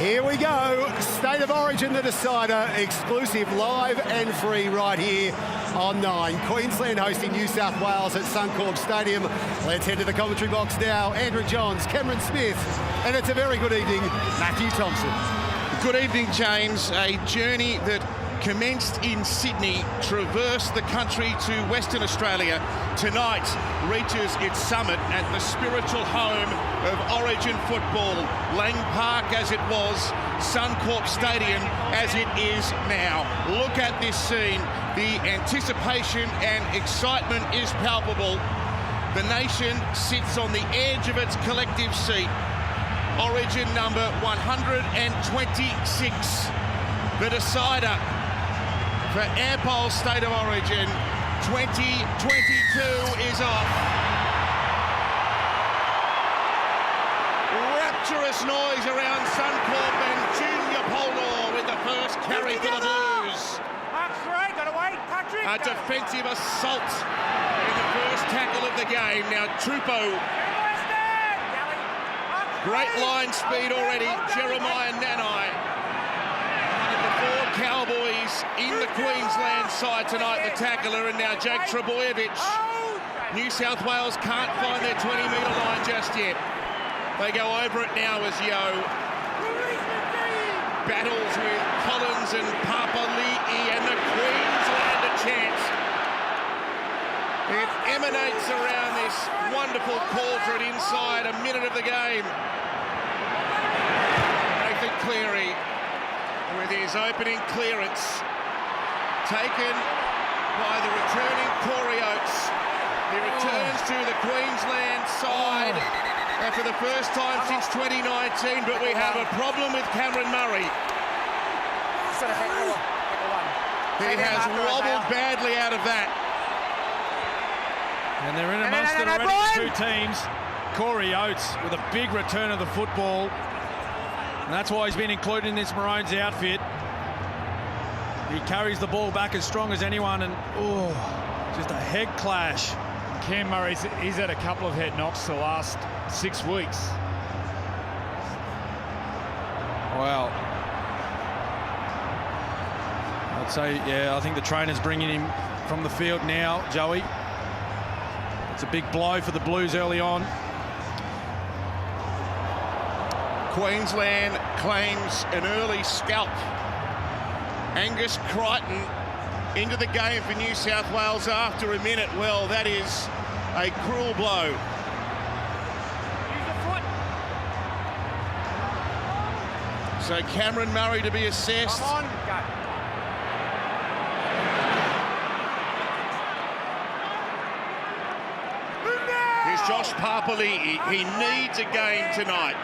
Here we go, State of Origin, the decider, exclusive, live and free right here on 9. Queensland hosting New South Wales at Suncorp Stadium. Let's head to the commentary box now. Andrew Johns, Cameron Smith, and it's a very good evening, Matthew Thompson. Good evening, James. A journey that commenced in Sydney, traversed the country to Western Australia, tonight reaches its summit at the spiritual home of Origin football. Lang Park as it was, Suncorp Stadium as it is now. Look at this scene. The anticipation and excitement is palpable. The nation sits on the edge of its collective seat. Origin number 126, the decider for Airpole State of Origin 2022 is off. Rapturous noise around Suncorp and Junior Polar with the first carry for the Blues. A defensive assault in the first tackle of the game. Now Tupou. Great line speed already, Jeremiah Nanai. Cowboys in the Queensland side tonight, the tackler, and now Jake Trebojevic. New South Wales can't find their 20-metre line just yet. They go over it now as Yo battles with Collins and Papali'i, and the Queensland a chance. It emanates around this wonderful cauldron inside a minute of the game. Nathan Cleary with his opening clearance, taken by the returning Corey Oates. He returns to the Queensland side for the first time since 2019, but we have a problem with Cameron Murray. He has wobbled badly out of that. And they're in amongst it already, two teams. Corey Oates with a big return of the football. And that's why he's been included in this Maroons outfit. He carries the ball back as strong as anyone, and just a head clash. Cam Murray, he's had a couple of head knocks the last 6 weeks. Well, I'd say, yeah, I think the trainer's bringing him from the field now, Joey. It's a big blow for the Blues early on. Queensland claims an early scalp. Angus Crichton into the game for New South Wales after a minute. Well, that is a cruel blow. So Cameron Murray to be assessed. Come on, go. Here's Josh Papali'i. He needs a game tonight.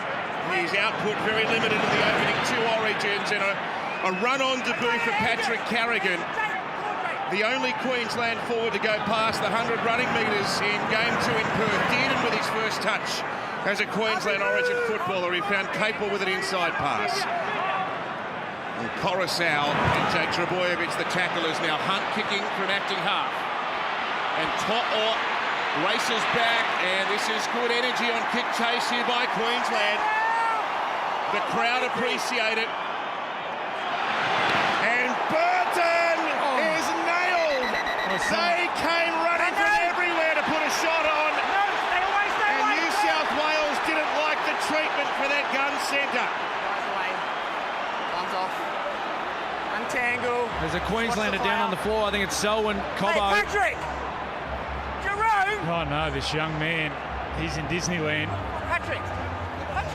His output very limited in the opening 2 Origins, and a run-on debut for Patrick Carrigan. The only Queensland forward to go past the 100 running metres in Game 2 in Perth. Did, and with his first touch as a Queensland Origin footballer, he found capable with an inside pass. And Coruscant and Jake Trebojevic, the tacklers, now Hunt kicking from acting half. And To'o races back, and this is good energy on kick chase here by Queensland. The crowd appreciate it. And Burton is nailed. They came running from everywhere to put a shot on. And New South Wales didn't like the treatment for that gun centre. One's off. Untangle. There's a Queenslander down on the floor. I think it's Selwyn Cobbo. Hey, Patrick! Jerome! Oh no, this young man, he's in Disneyland. Patrick, back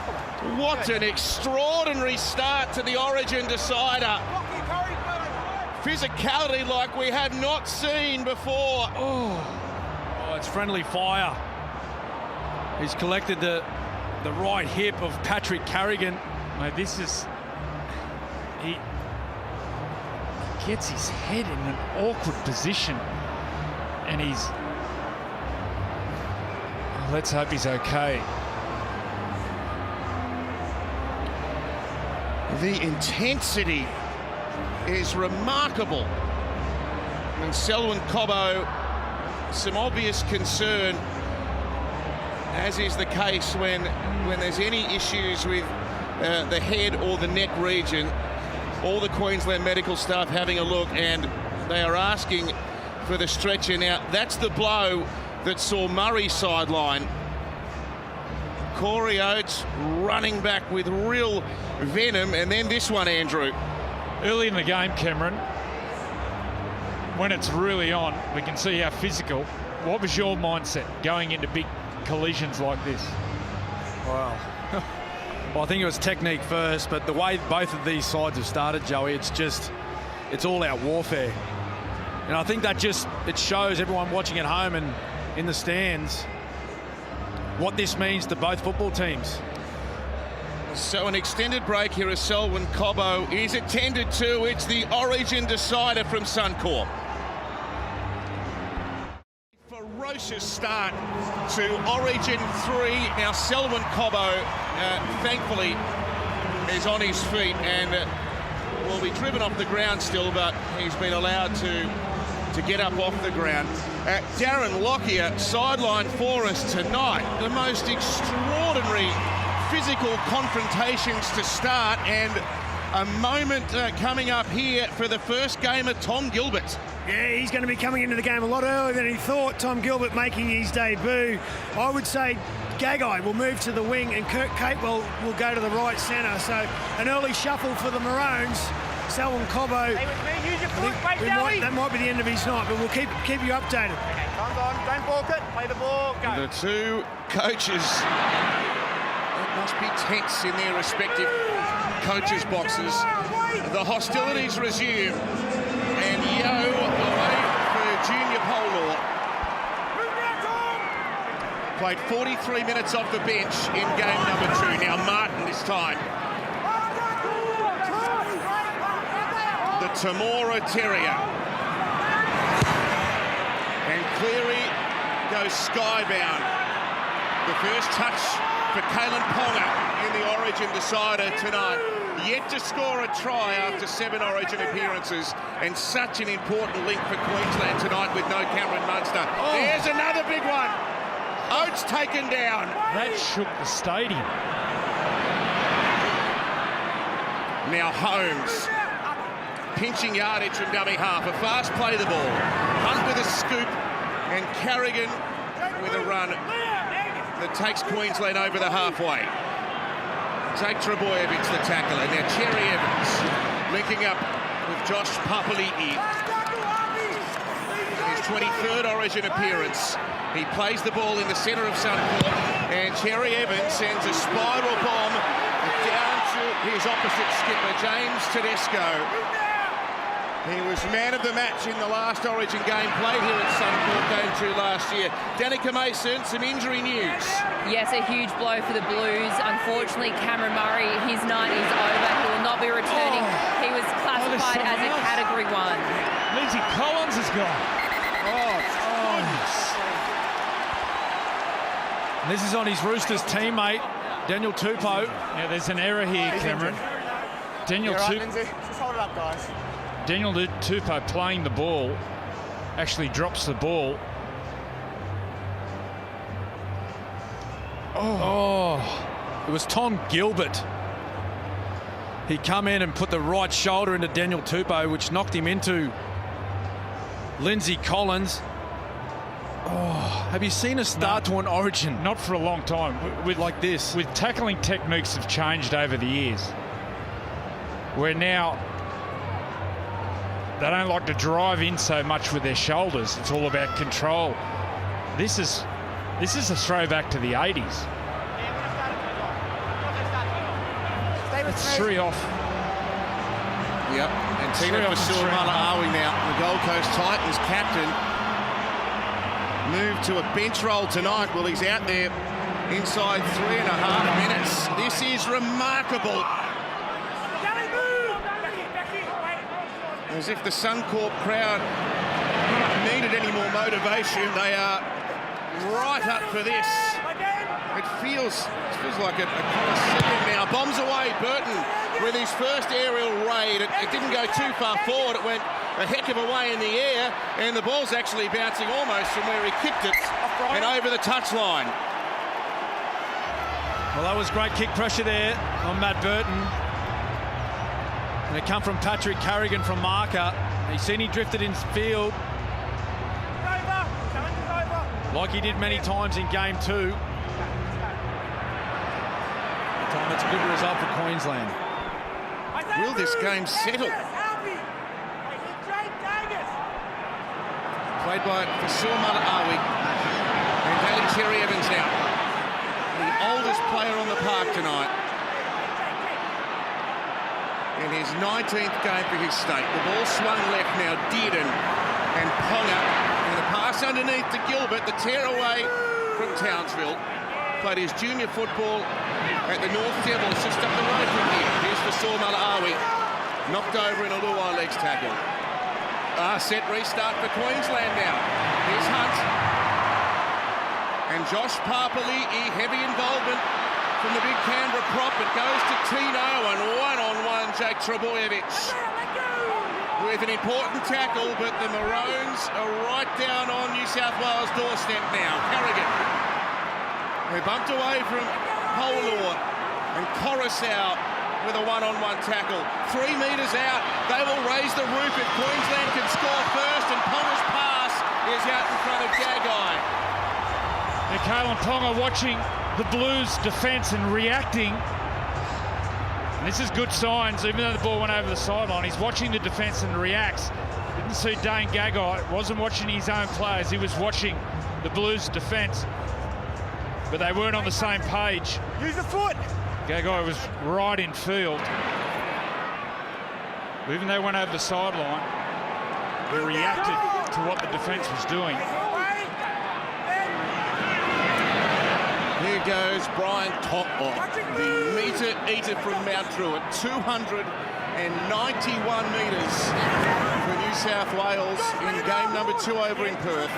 away. What an extraordinary start to the Origin decider. Physicality like we have not seen before. Oh, it's friendly fire. He's collected the right hip of Patrick Carrigan. Mate, this is... He gets his head in an awkward position, and he's... Let's hope he's okay. The intensity is remarkable. And Selwyn Cobbo, some obvious concern, as is the case when there's any issues with the head or the neck region. All the Queensland medical staff having a look, and they are asking for the stretcher. Now, that's the blow that saw Murray sideline. Corey Oates running back with real venom, and then this one, Andrew. Early in the game, Cameron, when it's really on, we can see how physical. What was your mindset going into big collisions like this? Wow. Well, I think it was technique first, but the way both of these sides have started, Joey, it's all out warfare. And I think that it shows everyone watching at home and in the stands what this means to both football teams. So an extended break here as Selwyn Cobbo is attended to. It's the Origin decider from Suncorp. Ferocious start to Origin 3. Now Selwyn Cobbo, thankfully, is on his feet and will be driven off the ground still, but he's been allowed to get up off the ground. Darren Lockyer, sideline for us tonight. The most extraordinary physical confrontations to start, and a moment coming up here for the first game of Tom Gilbert. Yeah, he's going to be coming into the game a lot earlier than he thought. Tom Gilbert making his debut. I would say Gagai will move to the wing and Kurt Capewell will go to the right centre. So an early shuffle for the Maroons. Selwyn Cobbo, that might be the end of his night, but we'll keep you updated. Okay, comes on, don't balk it, play the ball, go. The two coaches, it must be tense in their respective coaches' boxes. The hostilities resume, and Yo away for Junior Polaw. Played 43 minutes off the bench in game number 2. Now Martin this time. The Temora Terrier. And Cleary goes skybound. The first touch for Kalen Ponga in the Origin decider tonight. Yet to score a try after 7 Origin appearances, and such an important link for Queensland tonight with no Cameron Munster. There's another big one. Oates taken down. That shook the stadium. Now Holmes. Pinching yardage from dummy half. A fast play the ball. Hunt with a scoop, and Carrigan with a run that takes Queensland over the halfway. Jake Trebojevic, the tackler. Now Cherry Evans linking up with Josh Papali'i. His 23rd Origin appearance. He plays the ball in the centre of Suncorp, and Cherry Evans sends a spiral bomb down to his opposite skipper, James Tedesco. He was man of the match in the last Origin game played here at Suncorp, game 2 last year. Danica Mason, some injury news. Yes, a huge blow for the Blues. Unfortunately, Cameron Murray, his night is over. He will not be returning. He was classified as a Category 1. Lindsay Collins has gone. This is on his Roosters teammate, Daniel Tupou. Yeah, there's an error here, Cameron. Daniel Lindsay. Just hold it up, guys. Daniel Tupou playing the ball actually drops the ball. It was Tom Gilbert. He come in and put the right shoulder into Daniel Tupou, which knocked him into Lindsay Collins. Have you seen a start to an Origin? Not for a long time. With like this. With tackling techniques have changed over the years. Where now they don't like to drive in so much with their shoulders. It's all about control. This is a throwback to the 80s. It's 3 off. Yep, and Tina Fasul-Malaawi now, the Gold Coast Titans captain, moved to a bench role tonight. Well, he's out there inside 3.5 minutes. This is remarkable. As if the Suncorp crowd needed any more motivation, they are right up for this. It feels like a Colosseum now. Bombs away, Burton with his first aerial raid. It didn't go too far forward. It went a heck of a way in the air, and the ball's actually bouncing almost from where he kicked it and over the touchline. Well, that was great kick pressure there on Matt Burton. And it come from Patrick Carrigan from marker. He's seen he drifted in field. Like he did many times in game 2. That's a good result for Queensland. Will this game settle? Played by Fasil Malaawi and Daly Terry Evans now. The oldest player on the park tonight. In his 19th game for his state. The ball swung left now, Dearden and Ponga. And the pass underneath to Gilbert, the tear away from Townsville. Played his junior football at the North Devils just up the road from here. Here's Fasil Malaawi. Knocked over in a Luai legs tackle. Set restart for Queensland now. Here's Hunt. And Josh Papali'i, heavy involvement from the big Canberra prop. It goes to Tino and one-on-one Jake Trebojevic. With an important tackle, but the Maroons are right down on New South Wales' doorstep now. Carrigan, who bumped away from Polor, and Coruscant with a one-on-one tackle. 3 metres out, they will raise the roof if Queensland can score first, and Ponga's pass is out in front of Gagai. And Kalen Ponga watching the Blues defence and reacting. And this is good signs, even though the ball went over the sideline. He's watching the defence and reacts. Didn't see Dane Gagai, wasn't watching his own players, he was watching the Blues defence. But they weren't on the same page. Use the foot. Gagai was right in field. Even though he went over the sideline, he reacted to what the defence was doing. Here goes Brian Totlock, the metre eater from Mount Druitt. 291 metres for New South Wales in game number 2 over in Perth.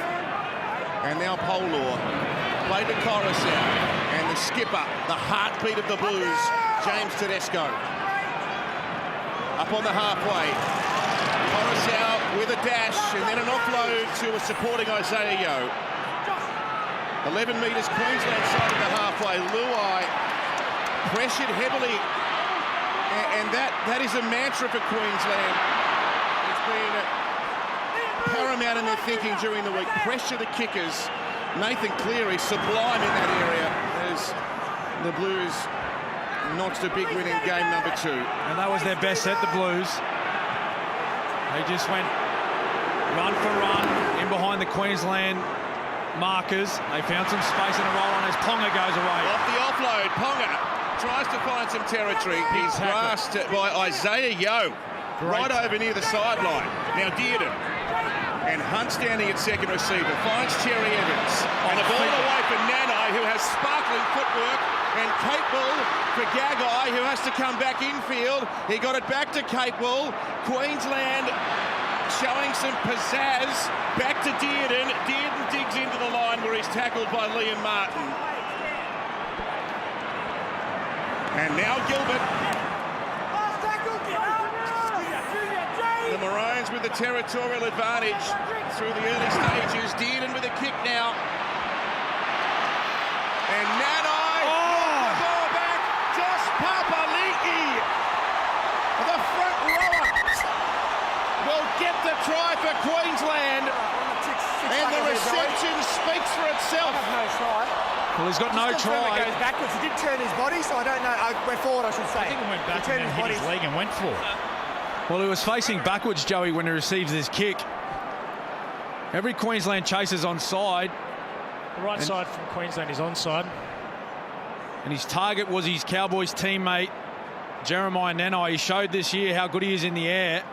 And now Polor played to Coruscant, and the skipper, the heartbeat of the Blues, James Tedesco. Up on the halfway. Coruscant with a dash, and then an offload to a supporting Isaiah Yeo. 11 metres Queensland side of the halfway. Luai pressured heavily, and that is a mantra for Queensland. It's been paramount in their thinking during the week. Pressure the kickers. Nathan Cleary sublime in that area as the Blues notched a big win in game number 2. And that was their best set, the Blues. They just went run for run in behind the Queensland markers. They found some space and a roll on as Ponga goes away. Off the offload, Ponga tries to find some territory. He's grasped by Isaiah Yeo, right over near the sideline. Now Dearden, and Hunt standing at second receiver, finds Cherry Evans. And a ball away for Nanai, who has sparkling footwork, and Capewell for Gagai, who has to come back infield. He got it back to Capewell. Queensland showing some pizzazz. Back to Dearden. Dearden digs into the line where he's tackled by Liam Martin. And now Gilbert. The Maroons with the territorial advantage through the early stages. Dearden with a kick now. And Nanai the ball back. Josh Papali'i, the front rower, will get the try for Queensland. And the reception speaks for itself. Well, he's got no try. Goes backwards. He did turn his body, so I don't know. Went forward, I should say. I think it went back and then hit his leg and went for it. Well, he was facing backwards, Joey, when he receives this kick. Every Queensland chaser's onside. The right side from Queensland is onside. And his target was his Cowboys teammate, Jeremiah Nanai. He showed this year how good he is in the air.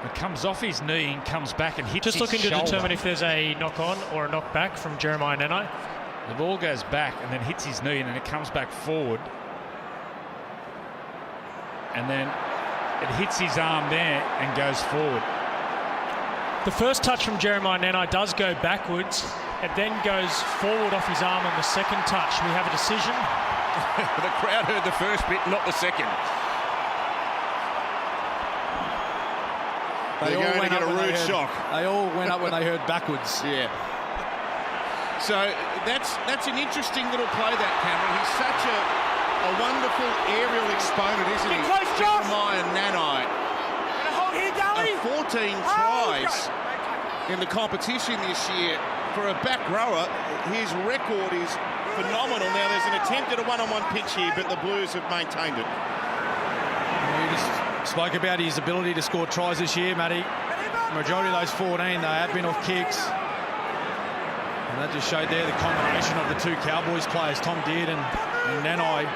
It comes off his knee and comes back and hits his shoulder. Just looking to determine if there's a knock-on or a knock-back from Jeremiah Nanai. The ball goes back and then hits his knee and then it comes back forward. And then it hits his arm there and goes forward. The first touch from Jeremiah Nanai does go backwards. It then goes forward off his arm on the second touch. We have a decision. The crowd heard the first bit, not the second. They all going went to get up a when rude shock. They all went up when they heard backwards. Yeah. So that's an interesting little play, that Cameron. He's such a wonderful aerial exponent, isn't he? Jeremiah Nanai. 14 tries in the competition this year. For a back rower, his record is phenomenal. Now, there's an attempt at a one-on-one pitch here, but the Blues have maintained it. You just spoke about his ability to score tries this year, Matty. The majority of those 14, they have been off kicks. And that just showed there the combination of the two Cowboys players, Tom Deard and Nanai.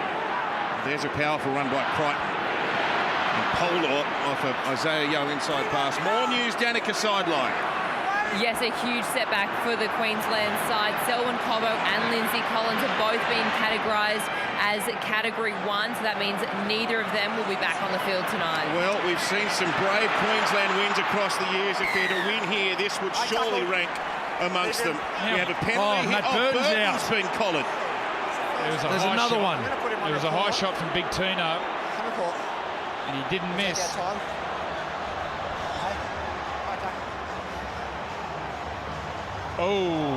There's a powerful run by Crichton. And Polar off of Isaiah Yeo inside pass. More news, Danica sideline. Yes, a huge setback for the Queensland side. Selwyn Cobbo and Lindsay Collins have both been categorised as Category 1, so that means neither of them will be back on the field tonight. Well, we've seen some brave Queensland wins across the years. If they're to win here, this would surely rank amongst them. We have a penalty. Matt Burton's out. Been collared. There's another one. There was a high shot from Big Tino, and he didn't miss. Oh.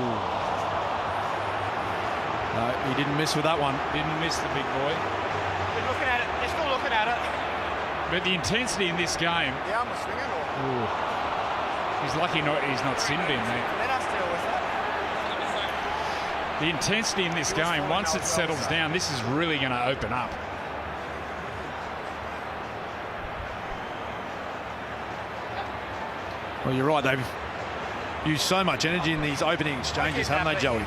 No, he didn't miss with that one. Didn't miss the big boy. They're looking at it. They're still looking at it. But the intensity in this game. Yeah, I'm swinging. Or... He's lucky he's not sin bin, mate. Let us deal with that. The intensity in this game, once it settles down, this is really going to open up. Well, you're right. They've used so much energy in these opening exchanges, haven't they, Joey?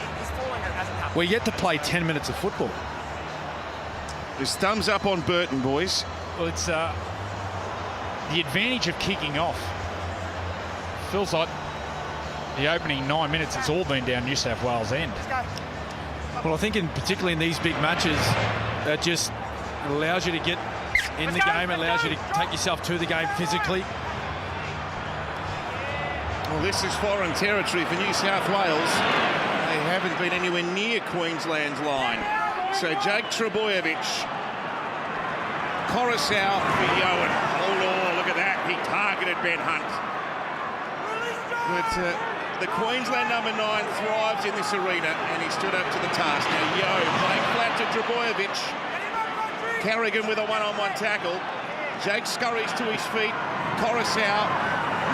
We get to play 10 minutes of football. There's thumbs up on Burton, boys. Well, it's the advantage of kicking off. Feels like the opening 9 minutes, it's all been down New South Wales' end. Well, I think particularly in these big matches, that just allows you to get in the game, allows you to take yourself to the game physically. Well, this is foreign territory for New South Wales. They haven't been anywhere near Queensland's line. So Jake Trebojevic, Coruscant for Yohan. Oh, Lord, look at that. He targeted Ben Hunt. But the Queensland number 9 thrives in this arena, and he stood up to the task. Now, Yeo playing flat to Trebojevic. Carrigan with a one-on-one tackle. Jake scurries to his feet. Coruscant.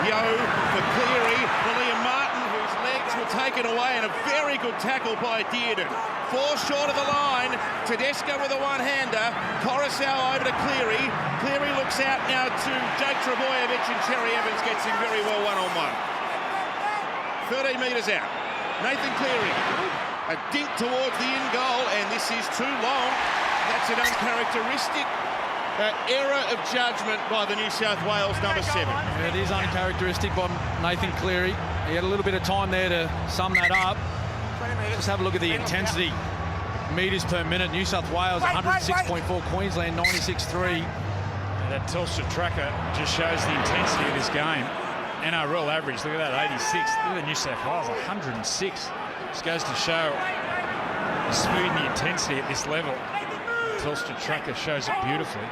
Yeo for Cleary. William Martin, whose legs were taken away, and a very good tackle by Dearden. 4 short of the line. Tedesco with a one-hander. Coruscant over to Cleary. Cleary looks out now to Jake Trebojevic, and Cherry Evans gets him very well one-on-one. 13 metres out. Nathan Cleary. A dink towards the in goal, and this is too long. That's an uncharacteristic error of judgment by the New South Wales number 7. Yeah, it is uncharacteristic by Nathan Cleary. He had a little bit of time there to sum that up. Just have a look at the intensity. Metres per minute. New South Wales 106.4, Queensland 96.3. That Telstra tracker just shows the intensity of this game. NRL average, look at that, 86. Look at the New South Wales, 106. Just goes to show the speed and the intensity at this level. Telstra tracker shows it beautifully.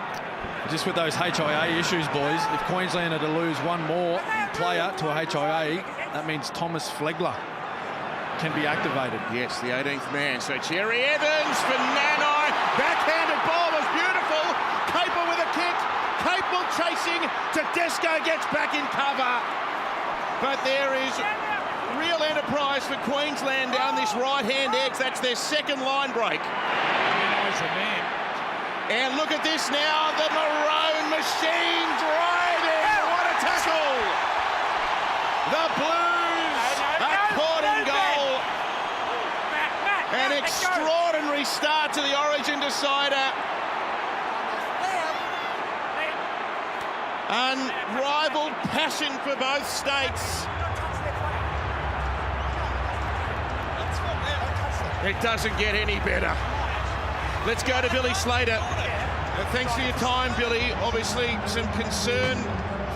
Just with those HIA issues, boys, if Queensland are to lose one more player to a HIA, that means Thomas Flegler can be activated. Yes, the 18th man. So Cherry Evans for Nanai. Backhanded ball was beautiful. Capel with a kick. Capel chasing. Tedesco gets back in cover. But there is real enterprise for Queensland down this right-hand edge. That's their second line break. He's a man. And look at this now, the Maroon machine driving. What a tackle! The Blues are caught in goal. An extraordinary start to the Origin decider. Unrivaled passion for both states. It doesn't get any better. Let's go to Billy Slater. Thanks for your time, Billy. Obviously, some concern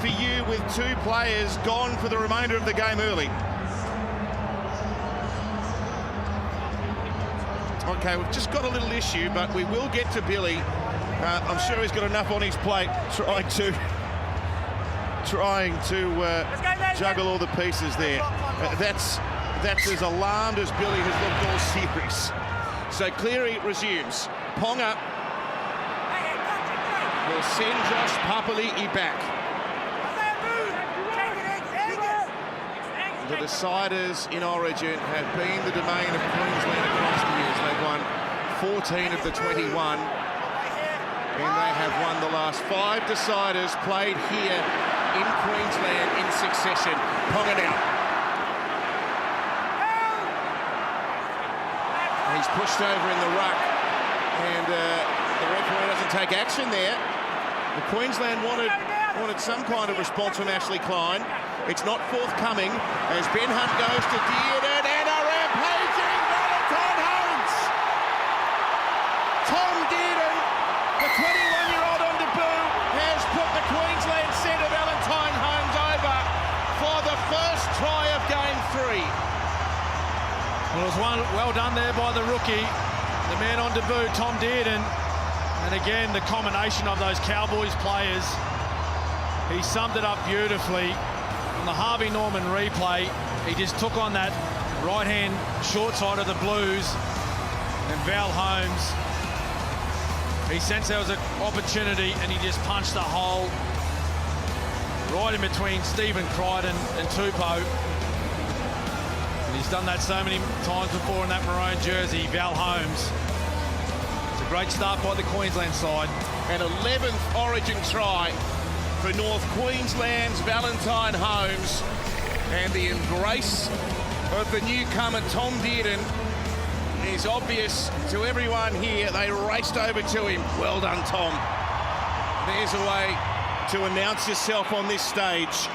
for you with 2 players gone for the remainder of the game early. Okay, we've just got a little issue, but we will get to Billy. I'm sure he's got enough on his plate trying to juggle all the pieces there. That's that's as alarmed as Billy has looked all series. So Cleary resumes. Ponga will send Josh Papali'i back. The deciders in Origin have been the domain of Queensland across the years. They've won 14 of the 21, and they have won the last 5 deciders played here in Queensland in succession. Ponga now. He's pushed over in the ruck, and the referee doesn't take action there. The Queensland wanted some kind of response from Ashley Klein. It's not forthcoming as Ben Hunt goes to Dearden and a rampaging Valentine Holmes. Tom Dearden, the 21-year-old on debut, has put the Queensland centre Valentine Holmes over for the first try of game 3. Well, it was well done there by the rookie, the man on debut, Tom Dearden. And again, the combination of those Cowboys players, he summed it up beautifully. On the Harvey Norman replay, he just took on that right-hand short side of the Blues, and Val Holmes, he sensed there was an opportunity and he just punched the hole right in between Stephen Crichton and Tupou. And he's done that so many times before in that maroon jersey, Val Holmes. It's a great start by the Queensland side. An 11th Origin try for North Queensland's Valentine Holmes, and the embrace of the newcomer Tom Dearden is obvious to everyone here. They raced over to him. Well done, Tom. There's a way to announce yourself on this stage.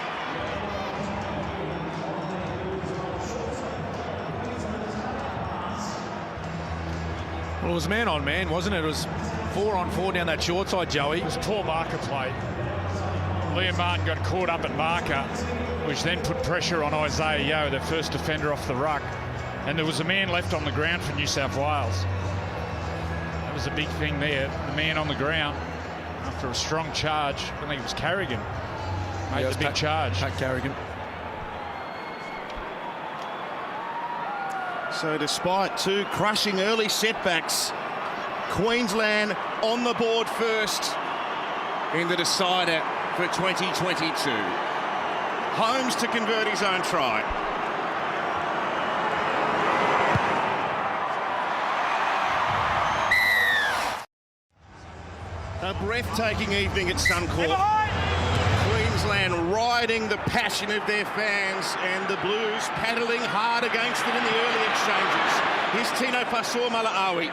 Well, it was man on man, wasn't it? It was 4-on-4 down that short side, Joey. It was poor marker play. Liam Martin got caught up at marker, which then put pressure on Isaiah Yeo, the first defender off the ruck. And there was a man left on the ground for New South Wales. That was a big thing there. The man on the ground after a strong charge. I think it was Carrigan. Made the big charge. Pat Carrigan. So despite 2 crushing early setbacks, Queensland on the board first in the decider for 2022. Holmes to convert his own try. A breathtaking evening at Suncorp. Queensland riding the passion of their fans, and the Blues paddling hard against it in the early exchanges. Here's Tino Pasor-Malaawi.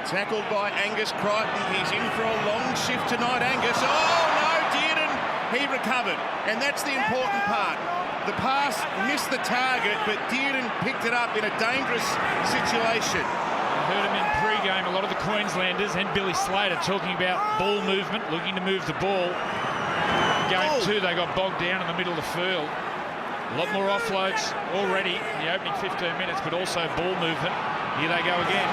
Tackled by Angus Crichton. He's in for a long shift tonight, Angus. Oh, no, Dearden. He recovered, and that's the important part. The pass missed the target, but Dearden picked it up in a dangerous situation. I heard him in pre-game, a lot of the Queenslanders and Billy Slater talking about ball movement, looking to move the ball. Game 2, they got bogged down in the middle of the field. A lot more offloads already in the opening 15 minutes, but also ball movement. Here they go again.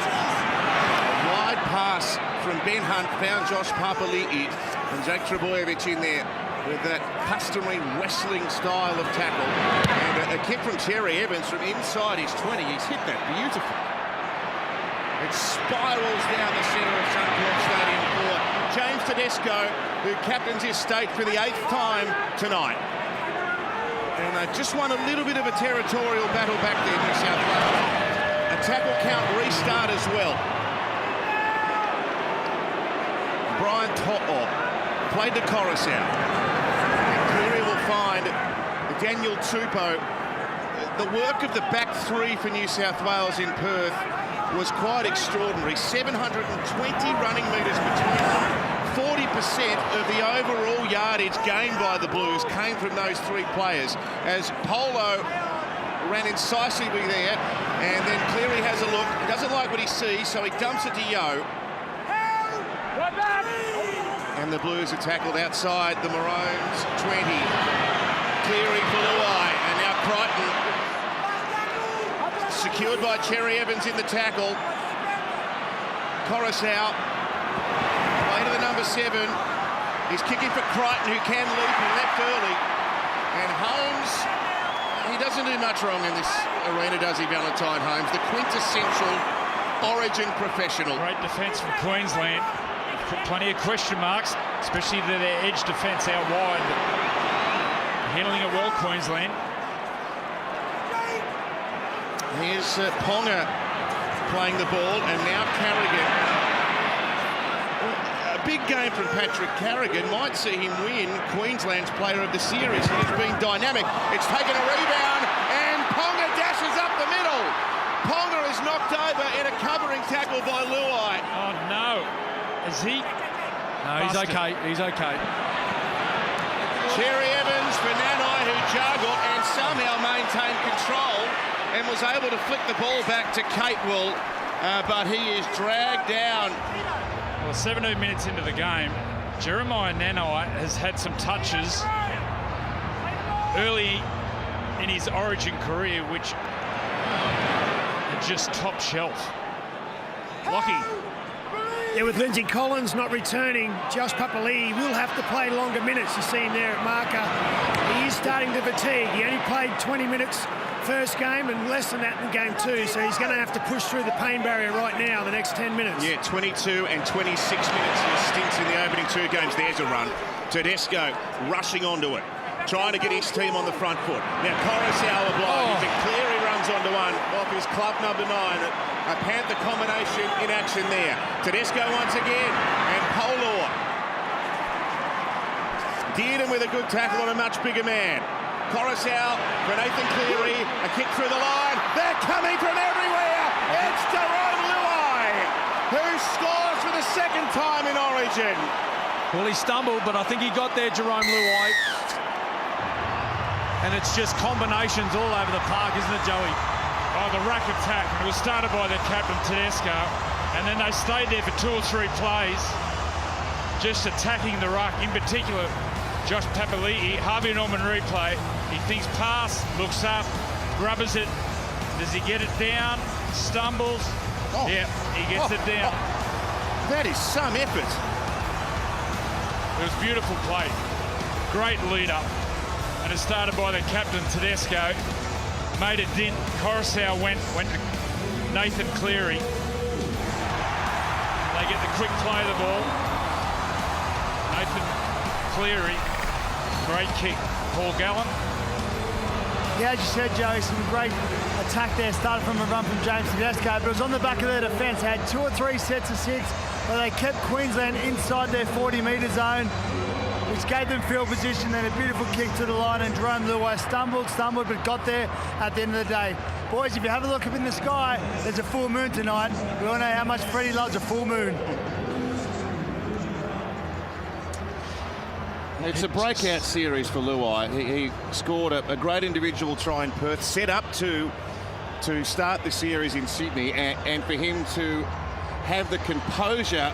Wide pass from Ben Hunt found Josh Papali'i, and Jake Trebojevic in there with that customary wrestling style of tackle. And a kick from Terry Evans from inside his 20. He's hit that beautifully. It spirals down the centre of Suncorp Stadium for James Tedesco, who captains his state for the 8th time tonight. And they just won a little bit of a territorial battle back there in New South Wales. A tackle count restart as well. Brian To'o played to Coruscant. And Cleary will find Daniel Tupou. The work of the back 3 for New South Wales in Perth was quite extraordinary. 720 running metres between them. 40% of the overall yardage gained by the Blues came from those 3 players, as Polo ran incisively there, and then Cleary has a look. He doesn't like what he sees, so he dumps it to Yeo. And the Blues are tackled outside the Maroons' 20. Cleary for Luai, and now Crichton secured by Cherry Evans in the tackle. Coruscant, play to the number 7. He's kicking for Crichton, who can leap and left early. And Holmes, he doesn't do much wrong in this arena, does he, Valentine Holmes? The quintessential Origin professional. Great defence from Queensland. Put plenty of question marks, especially their edge defence out wide. But handling it well, Queensland. Here's Ponga playing the ball, and now Carrigan. A big game from Patrick Carrigan might see him win Queensland's Player of the Series. He's been dynamic. It's taken a rebound, and Ponga dashes up the middle. Ponga is knocked over in a covering tackle by Luai. Oh no, is he? No, he's okay. He's okay. Cherry Evans for Nanai, who juggled and somehow maintained control and was able to flick the ball back to Catewell, but he is dragged down. Well, 17 minutes into the game, Jeremiah Nanai has had some touches early in his Origin career, which are just top shelf. Lockie. Yeah, with Lindsay Collins not returning, Josh Papali'i will have to play longer minutes. You see him there at marker. He is starting to fatigue. He only played 20 minutes first game and less than that in game 2, so he's going to have to push through the pain barrier right now the next 10 minutes. Yeah, 22 and 26 minutes in stints in the opening 2 games. There's a run. Tedesco rushing onto it, trying to get his team on the front foot. Now Coruscant obliged. Cleary runs onto one off his club number 9. A Panther combination in action there. Tedesco once again, and Polor deared him with a good tackle on a much bigger man. Coruscant for Nathan Cleary, a kick through the line. They're coming from everywhere. It's Jerome Luai, who scores for the second time in Origin. Well, he stumbled, but I think he got there, Jerome Luai. And it's just combinations all over the park, isn't it, Joey? Oh, the rack attack. It was started by their captain, Tedesco, and then they stayed there for 2 or 3 plays, just attacking the ruck. In particular, Josh Papali'i, Harvey Norman replay. He thinks pass, looks up, grubbers it. Does he get it down? Stumbles. Oh. Yeah, he gets it down. That is some effort. It was beautiful play. Great lead up. And it started by the captain, Tedesco. Made a dint. Coruscant went to Nathan Cleary. They get the quick play of the ball. Nathan Cleary. Great kick. Paul Gallen. Yeah, as you said, Joe, some great attack there. Started from a run from James Tedesco, but it was on the back of their defence. They had 2 or 3 sets of 6, but they kept Queensland inside their 40-metre zone, which gave them field position. Then a beautiful kick to the line, and Jerome Luai stumbled, but got there at the end of the day. Boys, if you have a look up in the sky, there's a full moon tonight. We all know how much Freddie loves a full moon. It's a breakout series for Luai. He scored a great individual try in Perth, set up to start the series in Sydney, and for him to have the composure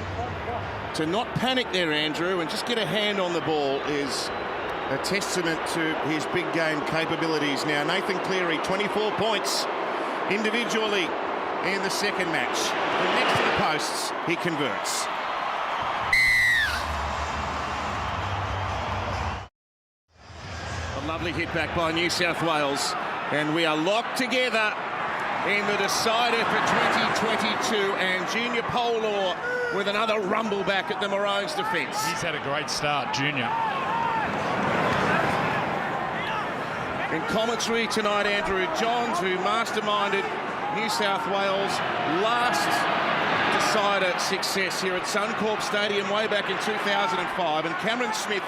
to not panic there, Andrew, and just get a hand on the ball is a testament to his big game capabilities. Now, Nathan Cleary, 24 points individually in the second match. From next to the posts, he converts. A lovely hit back by New South Wales, and we are locked together in the decider for 2022, and Junior Polor with another rumble back at the Maroons' defence. He's had a great start, Junior. In commentary tonight, Andrew Johns, who masterminded New South Wales' last decider success here at Suncorp Stadium way back in 2005, and Cameron Smith,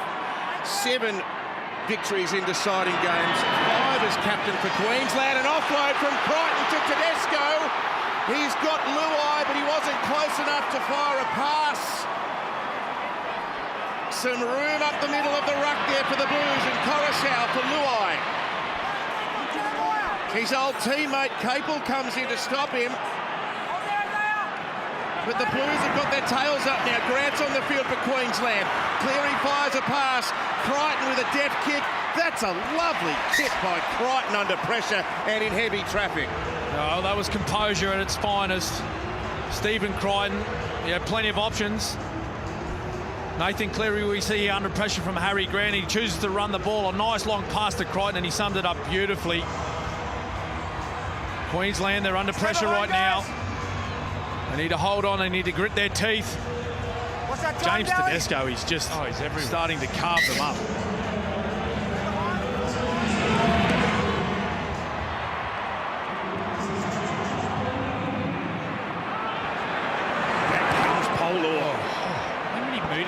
7 victories in deciding games, 5 as captain for Queensland. An offload from Crichton to Tedesco. He's got Luai, but he wasn't close enough to fire a pass. Some room up the middle of the ruck there for the Blues, and Coruscant for Luai. His old teammate Capel comes in to stop him. But the Blues have got their tails up now. Grant's on the field for Queensland. Cleary fires a pass. Crichton with a deft kick. That's a lovely kick by Crichton under pressure and in heavy traffic. Oh, that was composure at its finest. Stephen Crichton, he had plenty of options. Nathan Cleary, we see here under pressure from Harry Grant. He chooses to run the ball. A nice long pass to Crichton, and he summed it up beautifully. Queensland, they're under pressure right now. They need to hold on. They need to grit their teeth. James Tedesco, he's just he's starting to carve them up.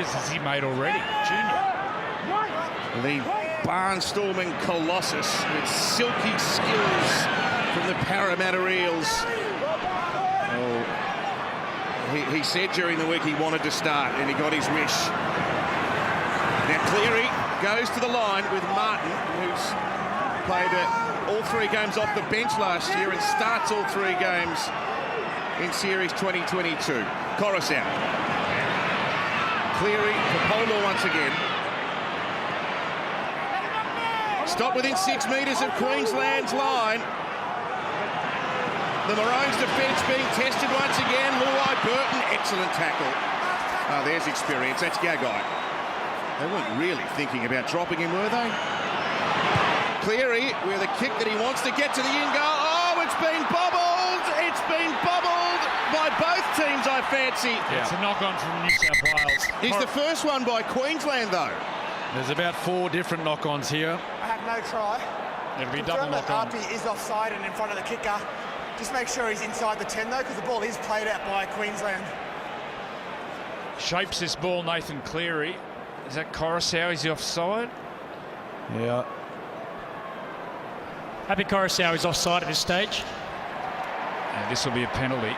Has he made already? Junior. The barnstorming Colossus with silky skills from the Parramatta Eels. Oh, he said during the week he wanted to start and he got his wish. Now Cleary goes to the line with Martin, who's played all 3 games off the bench last year and starts all 3 games in Series 2022. Coruscant. Cleary for Polo once again. Stop within 6 metres of Queensland's line. The Maroons defence being tested once again. Luai Burton, excellent tackle. Oh, there's experience. That's Gagai. They weren't really thinking about dropping him, were they? Cleary with a kick that he wants to get to the in goal. Oh, it's been bobbled. It's been bobbled by both teams, I fancy. Yeah. It's a knock-on from New South Wales. Is the first one by Queensland, though? There's about 4 different knock-ons here. I have no try. It'll be double knock-on. Arpey is offside and in front of the kicker. Just make sure he's inside the 10, though, because the ball is played out by Queensland. Shapes this ball, Nathan Cleary. Is that Coruscant? Is he offside? Yeah. Happy Coruscant is offside at this stage. And this will be a penalty.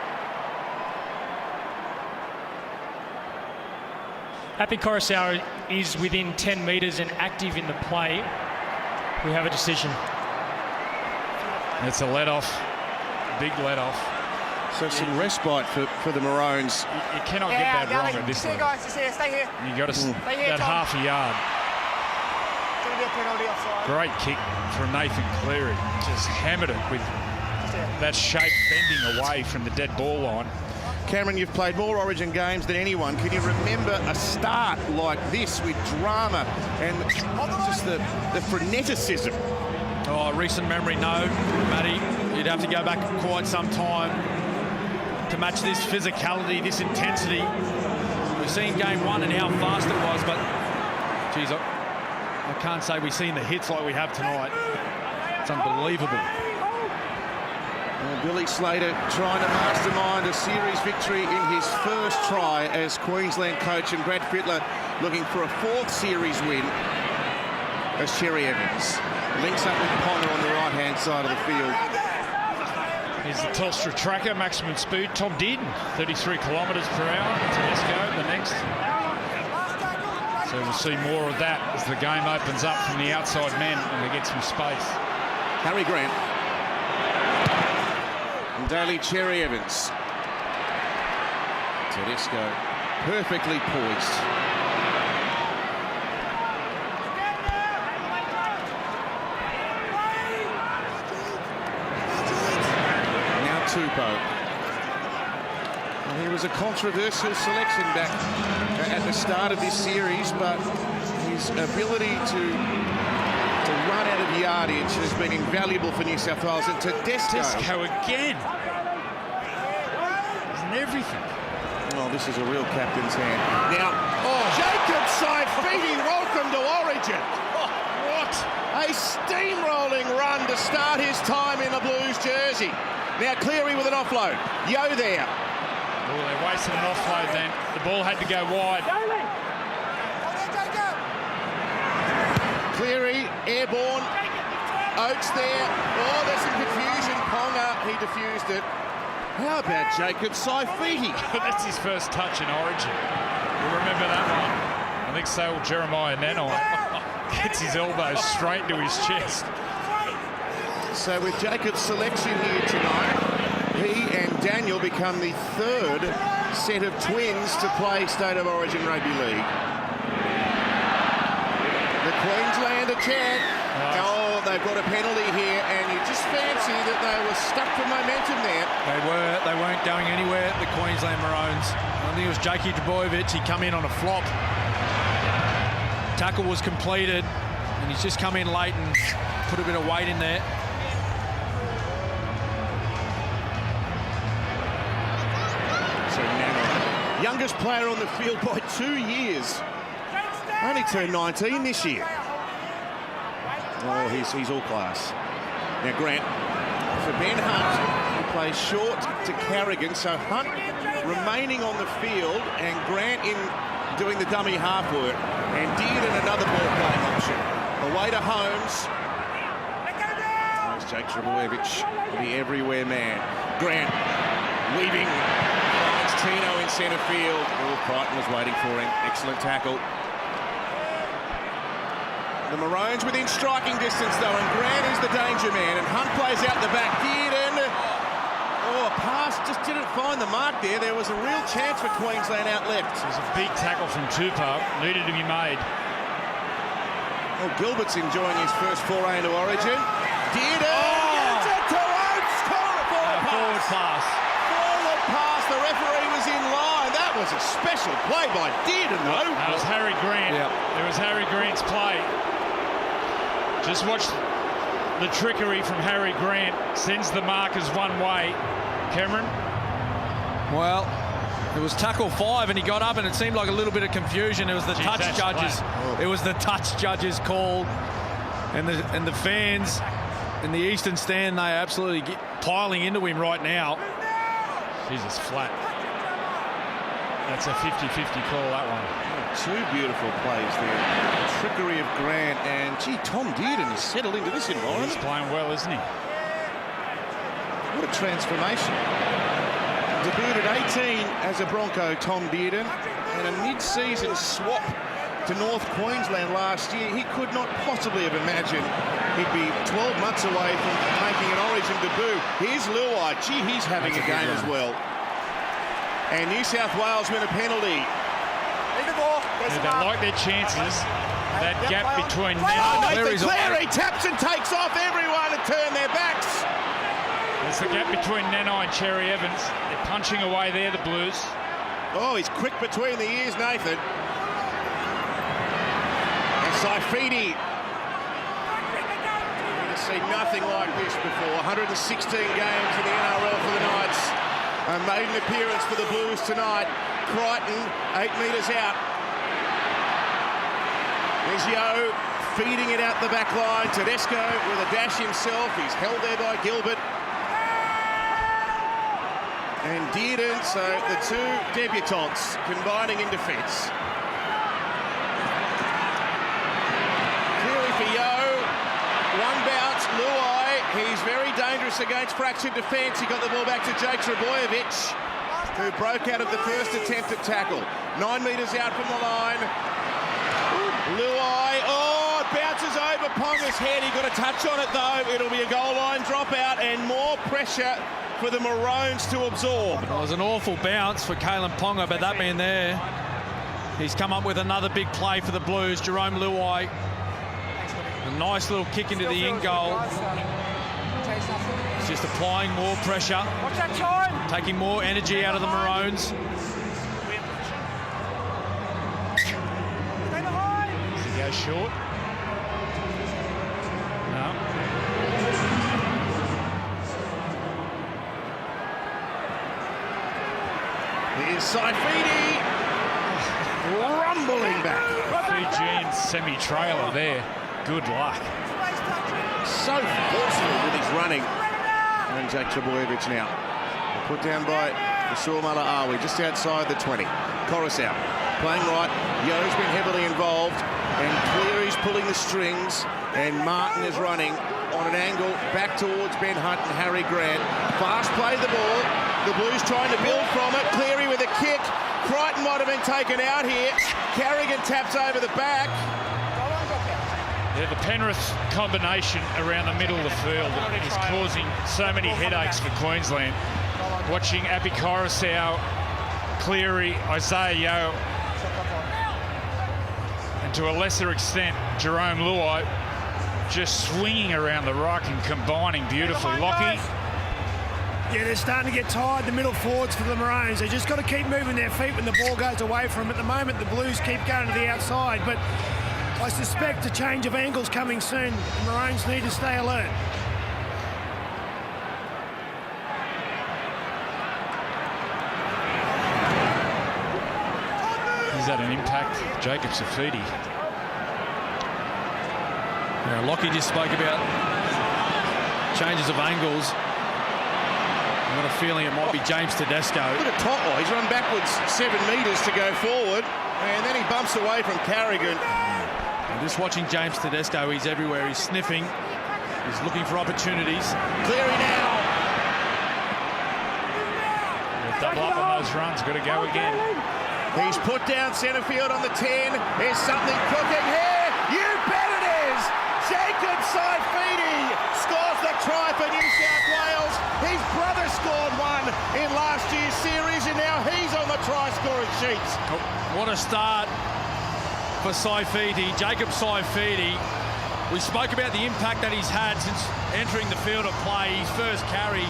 Happy Coruscant is within 10 metres and active in the play. We have a decision. It's a let-off. Big let-off. So some respite for the Maroons. You cannot get that wrong at this level. Guys, just here, stay here. You got to stay here, that half a yard. It's going to be a penalty offside. Great kick from Nathan Cleary. Just hammered it with that shape bending away from the dead ball line. Cameron, you've played more Origin games than anyone. Can you remember a start like this with drama and just the freneticism? Oh, recent memory, no, Matty. You'd have to go back quite some time to match this physicality, this intensity. We've seen game 1 and how fast it was, but geez, I can't say we've seen the hits like we have tonight. It's unbelievable. Billy Slater trying to mastermind a series victory in his first try as Queensland coach, and Brad Fittler looking for a 4th series win as Cherry Evans links up with Ponga on the right-hand side of the field. Here's the Telstra tracker, maximum speed. Tom Dearden, 33 kilometres per hour. Tedesco, the next. So we'll see more of that as the game opens up from the outside men and they get some space. Harry Grant. And Daly Cherry Evans. Tedesco perfectly poised. Now Tupou. Well, he was a controversial selection back at the start of this series, but his ability to run out of yardage has been invaluable for New South Wales. And Tedesco again. Isn't everything? Oh, this is a real captain's hand. Now, Jacob Saifiti, welcome to Origin. Oh, what a steamrolling run to start his time in the Blues jersey. Now Cleary with an offload. Yo there. Oh, they wasted an offload then. The ball had to go wide. Cleary, airborne. Oates there. Oh, there's some confusion. Ponga, he diffused it. How about Jacob Saifiti? That's his first touch in Origin. You remember that one? I think so will Jeremiah Nanai. Gets his elbow straight to his chest. So with Jacob's selection here tonight, he and Daniel become the 3rd set of twins to play State of Origin Rugby League. The Queensland chant. Oh, they've got a penalty here, and you just fancy that they were stuck for momentum there. They weren't going anywhere, the Queensland Maroons. I think it was Jakey Trbojevic. He come in on a flop. Tackle was completed, and he's just come in late and put a bit of weight in there. So Nano, youngest player on the field by 2 years. Only turned 19 this year. Oh, he's all class. Now Grant for Ben Hunt, who plays short to Carrigan. So Hunt remaining on the field and Grant in doing the dummy half work. And Dearden another ball playing option. Away to Holmes. There's Jake Trebojevic, the everywhere man. Grant weaving. Finds Tino in centre field. Oh, Crichton was waiting for him. Excellent tackle. The Maroons within striking distance though, and Grant is the danger man, and Hunt plays out the back. Dearden. Oh, a pass just didn't find the mark there. There was a real chance for Queensland out left. It was a big tackle from Tupou, needed to be made. Oh, Gilbert's enjoying his first foray into Origin. Dearden gets it to Oates. Forward pass. Forward pass. The referee was in line. That was a special play by Dearden though. That was Harry Grant. Yep. It was Harry Grant's play. Just watch the trickery from Harry Grant. Sends the markers one way. Cameron? Well, it was tackle 5 and he got up and it seemed like a little bit of confusion. It was the touch judges. It was the touch judges call, and the fans in the Eastern Stand, they are absolutely piling into him right now. Jesus, flat. That's a 50-50 call, that one. Two beautiful plays there. Trickery of Grant, and gee, Tom Dearden has settled into this environment. He's playing well, isn't he? What a transformation. Debuted at 18 as a Bronco, Tom Dearden, and a mid-season swap to North Queensland last year. He could not possibly have imagined he'd be 12 months away from making an Origin debut. Here's Luai. Gee, he's having a game as well. And New South Wales win a penalty. They like their chances. That gap between Oh, now Nathan Cleary taps and takes off everyone and turn their backs. There's the gap between Nanai and Cherry Evans. They're punching away there, the Blues. Oh, he's quick between the ears, Nathan. And Saifidi. We've seen nothing like this before. 116 games in the NRL for the Knights. A maiden appearance for the Blues tonight. Crichton, 8 metres out. There's Yo feeding it out the back line. Tedesco with a dash himself. He's held there by Gilbert. And Dearden, so the two debutantes combining in defence. Clearly for Yo. One bounce, Luai. He's very dangerous against fractured defence. He got the ball back to Jake Trebojevic, who broke out of the first attempt at tackle. 9 metres out from the line. Luai, oh, it bounces over Ponga's head. He got a touch on it though. It'll be a goal line dropout and more pressure for the Maroons to absorb. It was an awful bounce for Kalen Ponga, but that man there, he's come up with another big play for the Blues. Jerome Luai, a nice little kick into the in goal. He's just applying more pressure, taking more energy out of the Maroons. Go short. No. Here's Saifidi rumbling back. Fijian semi-trailer there. Good luck. So forceful with his running. And Jake Trebojevic now. Put down by Rasul Malaawi just outside the 20. Coruscant playing right. Yo's been heavily involved. And Cleary's pulling the strings, and Martin is running on an angle back towards Ben Hunt and Harry Grant. Fast play the ball. The Blues trying to build from it. Cleary with a kick. Crichton might have been taken out here. Carrigan taps over the back. Yeah, the Penrith combination around the middle of the field is causing so many headaches for Queensland. Watching Api Coruscant, Cleary, Isaiah Yeo, and to a lesser extent, Jerome Luai just swinging around the ruck and combining beautifully. Lockie. Yeah, they're starting to get tired, the middle forwards for the Maroons. They just got to keep moving their feet when the ball goes away from them. At the moment, the Blues keep going to the outside, but I suspect a change of angles coming soon. The Maroons need to stay alert. He's had an impact, Jacob Safidi. Now, Lockie just spoke about changes of angles. I've got a feeling it might be James Tedesco. Look at Totler. He's run backwards 7 metres to go forward, and then he bumps away from Carrigan. I'm just watching James Tedesco. He's everywhere. He's sniffing. He's looking for opportunities. Cleary now. He'll double up on those runs. Got to go again. He's put down centre field on the 10. There's something cooking here. You bet it is. Jacob Saifidi scores the try for New South Wales. His brother scored one in last year's series, and now he's on the try scoring sheets. Oh, what a start for Saifidi, Jacob Saifidi. We spoke about the impact that he's had since entering the field of play. His first carry,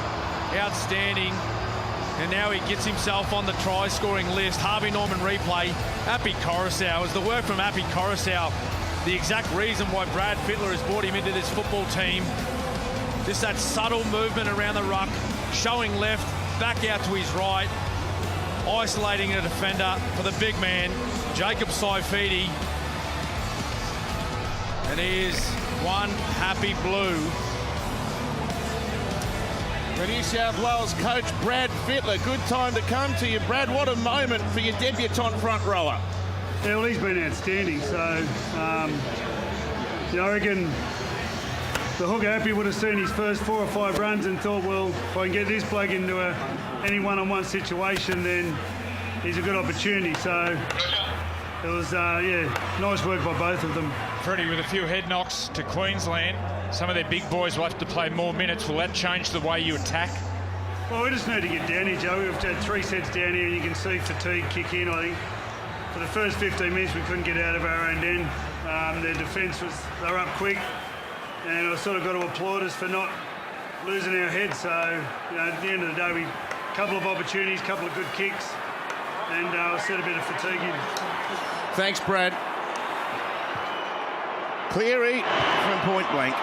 outstanding. And now he gets himself on the try-scoring list. Harvey Norman replay. Appy Coruscant. It was the work from Appy Coruscant the exact reason why Brad Fittler has brought him into this football team. Just that subtle movement around the ruck, showing left, back out to his right, isolating a defender for the big man, Jacob Saifidi. And he is one happy blue. The New South Wales coach, Brad Fittler. Good time to come to you, Brad. What a moment for your debutant front rower. Yeah, well, he's been outstanding. So, I reckon the hooker Appy would have seen his first 4 or 5 runs and thought, well, if I can get this bloke into any one-on-one situation, then he's a good opportunity. So it was, nice work by both of them. Freddie, with a few head knocks to Queensland, some of their big boys will have to play more minutes. Will that change the way you attack? Well, we just need to get down here, Joe. We've had 3 sets down here, and you can see fatigue kick in, I think. For the first 15 minutes, we couldn't get out of our own end. Their defence they were up quick, and I sort of got to applaud us for not losing our heads. So, at the end of the day, a couple of opportunities, a couple of good kicks, and I set a bit of fatigue in. Thanks, Brad. Cleary from point blank.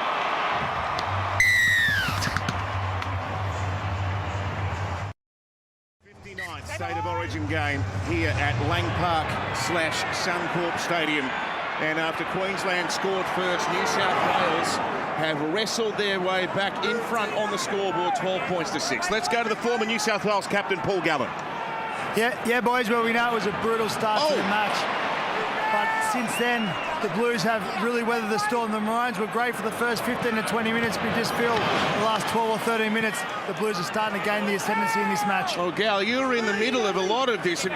State of Origin game here at Lang Park / Suncorp Stadium. And after Queensland scored first, New South Wales have wrestled their way back in front on the scoreboard, 12 points to 6. Let's go to the former New South Wales captain, Paul Gallen. Yeah, boys, well, we know it was a brutal start to the match. But since then, the Blues have really weathered the storm. The Maroons were great for the first 15 to 20 minutes, but just feel the last 12 or 13 minutes, the Blues are starting to gain the ascendancy in this match. Well, Gal, you were in the middle of a lot of this.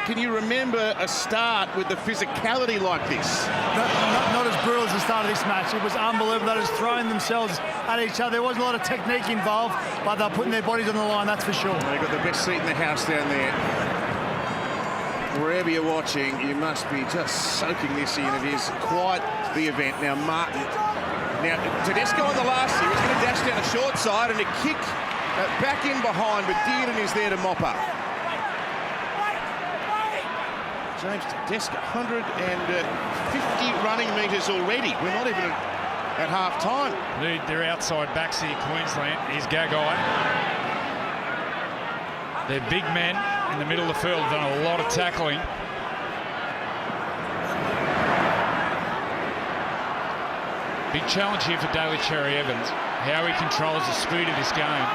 Can you remember a start with the physicality like this? Not as brutal as the start of this match. It was unbelievable. They were just throwing themselves at each other. There wasn't a lot of technique involved, but they're putting their bodies on the line, that's for sure. They've got the best seat in the house down there. Wherever you're watching, you must be just soaking this in. It is quite the event. Now, Martin. Now, Tedesco on the last year was going to dash down the short side and a kick back in behind, but Dearden is there to mop up. James Tedesco, 150 running metres already. We're not even at half time. They're outside backs here, Queensland. Here's Gagai. They're big men in the middle of the field, done a lot of tackling. Big challenge here for Daly Cherry Evans, how he controls the speed of this game.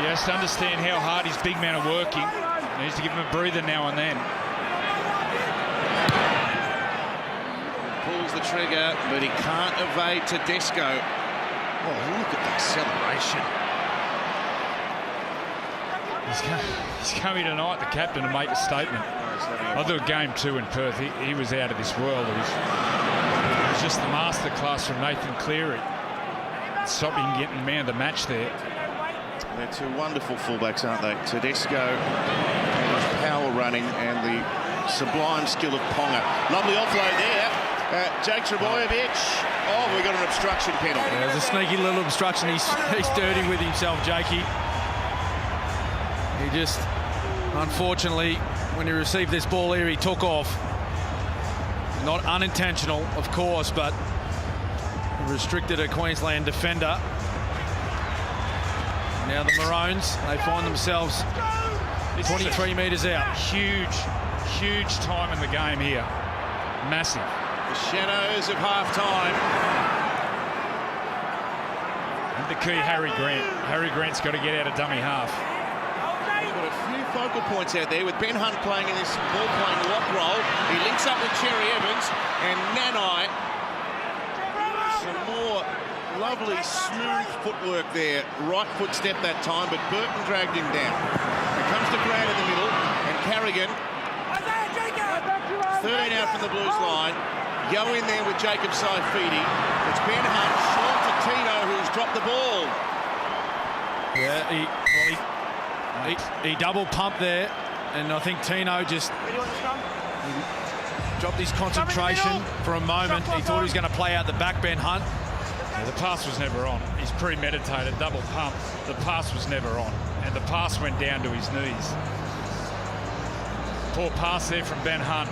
He has to understand how hard his big men are working. He needs to give him a breather now and then. Pulls the trigger, but he can't evade Tedesco. Oh, look at the acceleration. He's coming tonight, the captain, to make a statement. I thought game 2 in Perth, he was out of this world. It was just the masterclass from Nathan Cleary. Stopping getting man of the match there. They're 2 wonderful fullbacks, aren't they? Tedesco and his power running and the sublime skill of Ponga. Lovely offload there. Jake Trebojevic. Oh, we got an obstruction penalty. Yeah, there's a sneaky little obstruction. He's dirty with himself, Jakey. He just, unfortunately, when he received this ball here, he took off. Not unintentional, of course, but restricted a Queensland defender. Now the Maroons, they find themselves 23 metres out. Huge time in the game here. Massive. The shadows of half-time. And the key, Harry Grant. Harry Grant's got to get out of dummy half. He's got a few focal points out there with Ben Hunt playing in this ball-playing lock role. He links up with Cherry Evans and Nanai. Some more lovely, smooth footwork there. Right foot step that time, but Burton dragged him down. Here comes the Grant in the middle, and Carrigan. 13 out from the Blues line. Go in there with Jacob Saifidi. It's Ben Hunt short to Tino, who's dropped the ball. Yeah, he double pumped there, and I think Tino just dropped his concentration for a moment. He thought he was going to play out the back, Ben Hunt. Yeah, the pass was never on. He's premeditated, double pump. The pass was never on, and the pass went down to his knees. Poor pass there from Ben Hunt.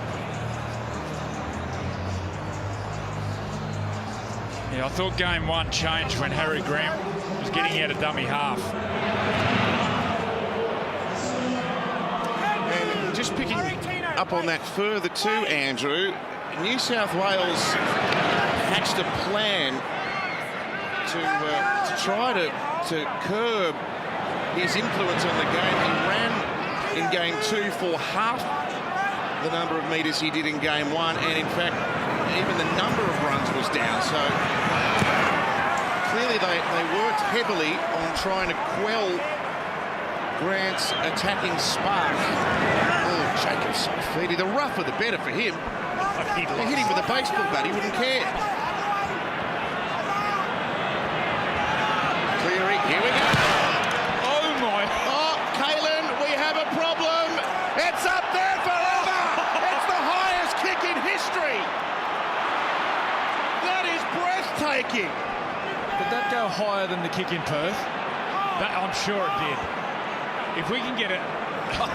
Yeah, I thought game one changed when Harry Grant was getting out of dummy half. And just picking up on that further too, Andrew, New South Wales hatched a plan to try to curb his influence on the game. He ran in game two for half the number of metres he did in game one, and in fact even the number of runs was down. So clearly they worked heavily on trying to quell Grant's attacking spark. Oh, Jacob Saifidi, the rougher the better for him. He hit him with a baseball bat, he wouldn't care. Cleary, here we go. Oh my! Oh, Kalen, we have a problem. It's up there forever. It's the highest kick in history. That is breathtaking. Did that go higher than the kick in Perth? I'm sure it did. If we can get it,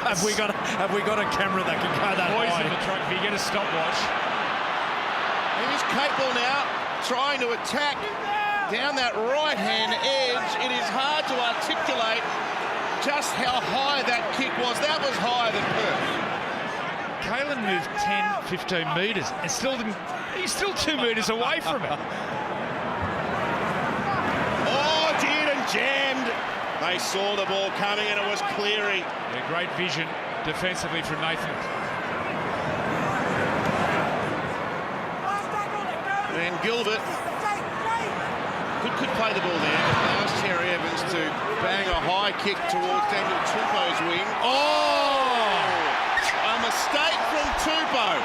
have we got a camera that can go that boys high? in the truck, if you get a stopwatch. Here's Capel now trying to attack down that right-hand edge. It is hard to articulate just how high that kick was. That was higher than Perth. Kalen moved 10, 15 metres and he's still 2 metres away from it. Oh, Dearden jammed. They saw the ball coming and it was Cleary. Yeah, great vision defensively from Nathan. And Gilbert could play the ball there. Allows Cherry Evans to bang a high kick towards Daniel Tupou's wing. Oh! A mistake from Tupou.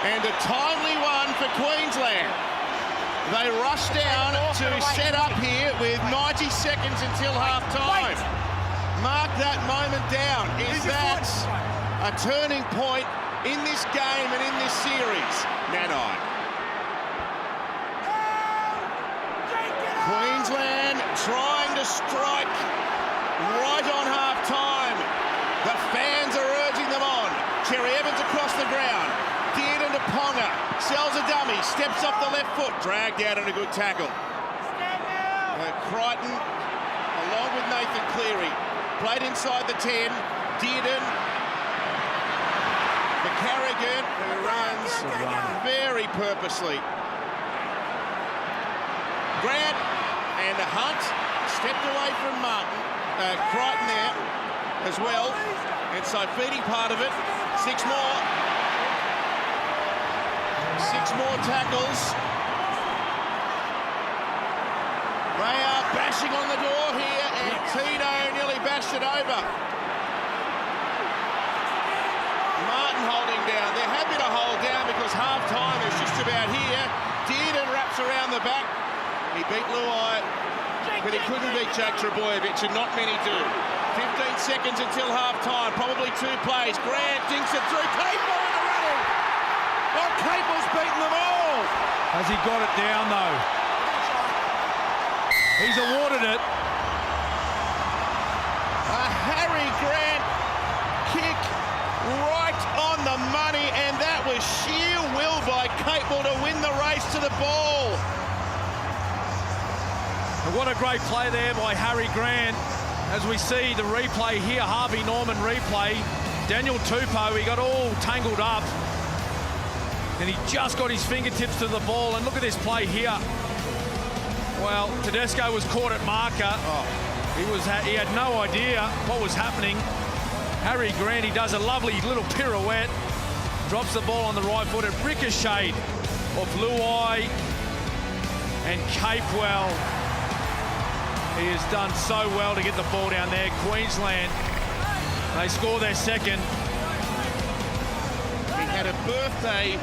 And a timely one for Queensland. They rush down to set up here with 90 seconds until half-time. Mark that moment down. Is that a turning point in this game and in this series? Nanai. Queensland trying to strike right on half-time. The fans are urging them on. Cherry Evans across the ground. Dearden to Ponga. Sells a dummy. Steps off the left foot. Dragged out and a good tackle. Crichton, along with Nathan Cleary, played inside the 10. Dearden. The Carrigan, who runs very purposely. Grant and Hunt stepped away from Crichton there as well. And Saifidi part of it. Six more tackles. They are bashing on the door here, and Tino nearly bashed it over. Martin holding down. They're happy to hold down because half-time is just about here. Dearden wraps around the back. He beat Luai, but he couldn't beat Jack Trebojevic, and not many do. 15 seconds until half-time, probably two plays. Grant dinks it through. Capel in the running. Oh, Capel's beaten them all. Has he got it down, though? He's awarded it. A Harry Grant kick right on the money, and that was sheer will by Capewell to win the race to the ball. And what a great play there by Harry Grant. As we see the replay here, Harvey Norman replay, Daniel Tupou, he got all tangled up and he just got his fingertips to the ball. And look at this play here. Well, Tedesco was caught at marker. He had no idea what was happening. Harry Grant, he does a lovely little pirouette, drops the ball on the right foot, it ricocheted off Luai and Capewell. He has done so well to get the ball down there. Queensland, they score their second. He had a birthday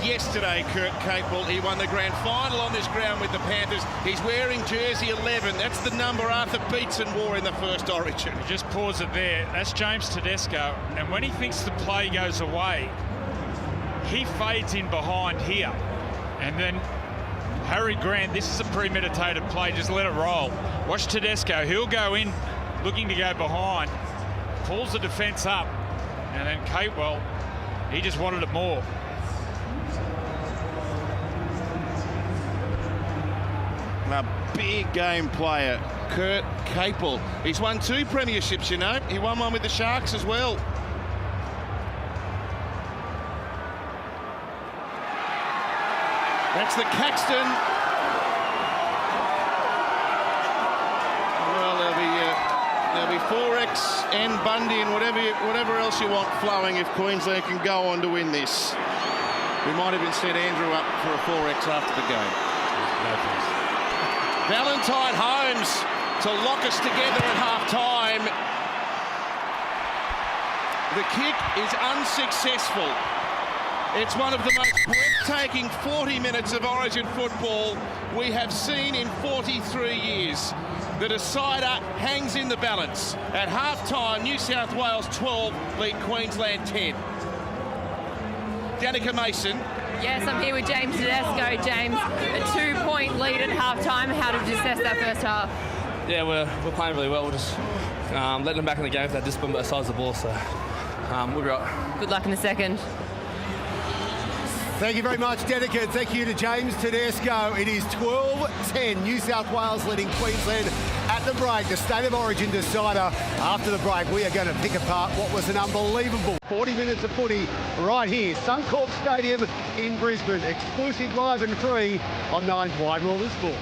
yesterday, Kurt Capewell. He won the grand final on this ground with the Panthers. He's wearing jersey 11. That's the number Arthur Beetson wore in the first Origin. Just pause it there. That's James Tedesco. And when he thinks the play goes away, he fades in behind here. And then Harry Grant, this is a premeditated play. Just let it roll. Watch Tedesco. He'll go in looking to go behind, pulls the defence up, and then Capewell, he just wanted it more. A big game player, Kurt Capewell. He's won 2 premierships, you know. He won one with the Sharks as well. That's the Caxton. Well, there'll be 4X and Bundy and whatever else you want flowing if Queensland can go on to win this. We might even set Andrew up for a 4X after the game. No thanks. Valentine Holmes to lock us together at half-time. The kick is unsuccessful. It's one of the most breathtaking 40 minutes of Origin football we have seen in 43 years. The decider hangs in the balance. At half-time, New South Wales 12 lead Queensland 10. Danica Mason. Yes, I'm here with James Tedesco. James, a 2-point lead at half-time. How did you assess that first half? Yeah, we're playing really well. We're just letting them back in the game with that discipline both sides of the ball, so we'll be right. Good luck in the second. Thank you very much, Danica. Thank you to James Tedesco. It is 12-10, New South Wales leading Queensland at the break. The State of Origin decider. After the break, we are going to pick apart what was an unbelievable 40 minutes of footy right here. Suncorp Stadium in Brisbane. Exclusive live and free on 9 Wide World of Sport.